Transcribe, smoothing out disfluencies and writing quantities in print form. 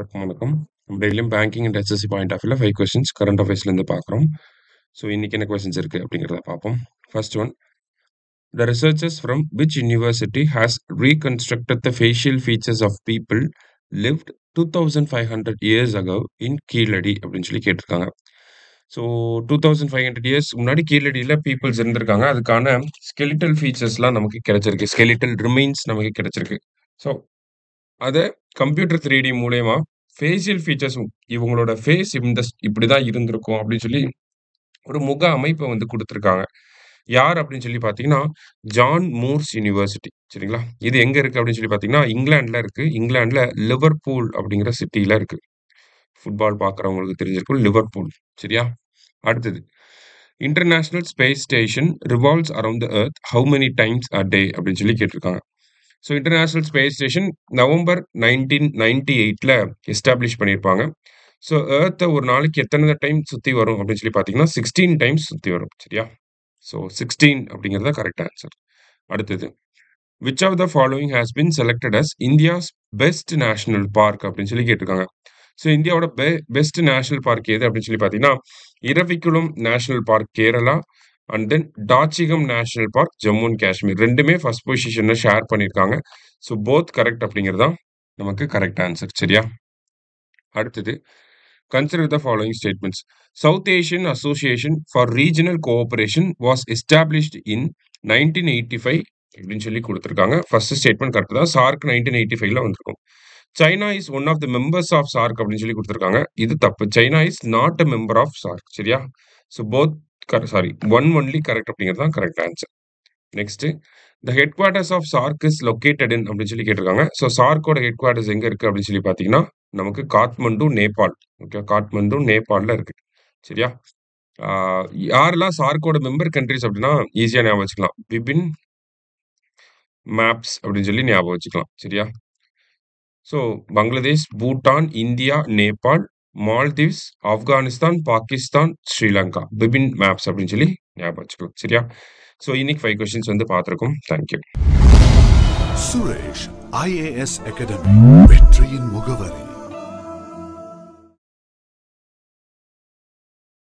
அனைவருக்கும் வணக்கம். நம்ம டெய்லியும் banking and SSC point of வியூல 5 கொஸ்டின்ஸ் கரண்ட் அஃபேர்ஸ்லேருந்து பார்க்குறோம். ஸோ இன்னைக்கு என்ன கொஸ்டின்ஸ் இருக்குது அப்படிங்கிறத பார்ப்போம். First one, the researchers from which university has reconstructed the facial features of people lived 2500 years ago in Keezhadi அப்படின்னு சொல்லி கேட்டிருக்காங்க. ஸோ 2500 இயர்ஸ் முன்னாடி கீழடியில் பீப்புள்ஸ் இருந்திருக்காங்க. அதுக்கான ஸ்கெலிட்டல் ஃபீச்சர்ஸ்லாம் நமக்கு கிடைச்சிருக்கு. ஸ்கெலிட்டல் ரிமைன்ஸ் நமக்கு கிடைச்சிருக்கு. ஸோ அதை கம்ப்யூட்டர் 3D மூலயமா ஃபேஷியல் ஃபீச்சர்ஸ் இவங்களோட ஃபேஸ் இப்படிதான் இருந்திருக்கும் அப்படின்னு சொல்லி ஒரு முக அமைப்பை வந்து கொடுத்துருக்காங்க. யார் அப்படின்னு சொல்லி பார்த்தீங்கன்னா ஜான் மூர்ஸ் யூனிவர்சிட்டி. சரிங்களா? இது எங்க இருக்கு அப்படின்னு சொல்லி பார்த்தீங்கன்னா இங்கிலாந்துல இருக்கு. இங்கிலாந்துல லிவர்பூல் அப்படிங்கிற சிட்டியில இருக்கு. ஃபுட்பால் பார்க்குறவங்களுக்கு தெரிஞ்சிருக்கும் லிவர்பூல். சரியா? அடுத்தது, international space station revolves around the earth how many times a day அப்படின்னு சொல்லி கேட்டிருக்காங்க. So international space station November 1998ல் எஸ்டாப்ளிஷ் பண்ணியிருப்பாங்க. ஸோ எர்த்தை ஒரு நாளைக்கு எத்தனை டைம் சுற்றி வரும் அப்படின்னு சொல்லி பார்த்தீங்கன்னா 16 டைம்ஸ் சுற்றி வரும். சரியா? ஸோ 16 அப்படிங்கிறத கரெக்ட் ஆன்சர். அடுத்தது, which of the following has been selected as India's best national park அப்படின்னு சொல்லி கேட்டிருக்காங்க. ஸோ இந்தியாவோட பெஸ்ட் நேஷனல் பார்க் எது அப்படின்னு சொல்லி பார்த்தீங்கன்னா Eravikulam national park Kerala and then Dachigam national park Jammu and Kashmir. ரெண்டுமே ஃபர்ஸ்ட் பொசிஷன்ல ஷேர் பண்ணியிருக்காங்க. ஸோ போத் கரெக்ட் அப்படிங்கிறது தான் நமக்கு கரெக்ட் ஆன்சர். சரியா? அடுத்தது, consider the following statements. South Asian Association for Regional Cooperation was established in 1985 அப்படின்னு சொல்லி கொடுத்துருக்காங்க. ஃபர்ஸ்ட் ஸ்டேட்மெண்ட் கரெக்ட் தான். சார்க் 1985ல வந்திருக்கும். China is one of the members of SAARC அப்படின்னு சொல்லி கொடுத்துருக்காங்க. இது தப்பு. China is not a member of SAARC. சரியா? So both one only correct அப்படிங்கிறது தான் correct answer. Next, the headquarters of SAARC is located in அப்படின்னு சொல்லி கேட்டிருக்காங்க. ஸோ சார்க்கோட ஹெட் குவார்டர்ஸ் எங்க இருக்கு அப்படின்னு சொல்லி பார்த்தீங்கன்னா நமக்கு காத்மண்டு நேபாள். ஓகே, காத்மண்டு நேபாளில் இருக்கு. சரியா? யாரெல்லாம் சார்க்கோட மெம்பர் கண்ட்ரிஸ் அப்படின்னா ஈஸியாக ஞாபகம் வச்சுக்கலாம். பிபின் மேப்ஸ் அப்படின்னு சொல்லி ஞாபகம் வச்சுக்கலாம். சரியா? So Bangladesh, Bhutan, India, Nepal, Maldives, Afghanistan, Pakistan, Sri Lanka. BBIN maps அப்படின்னு சொல்லி ஞாபகம் வச்சுக்கலாம். சரியா? ஸோ இன்னைக்கு 5 கொஸ்டின்ஸ் வந்து பார்த்துருக்கோம். தேங்க்யூ. சுரேஷ் IAS அகாடமி, வெற்றியின் முகவரி.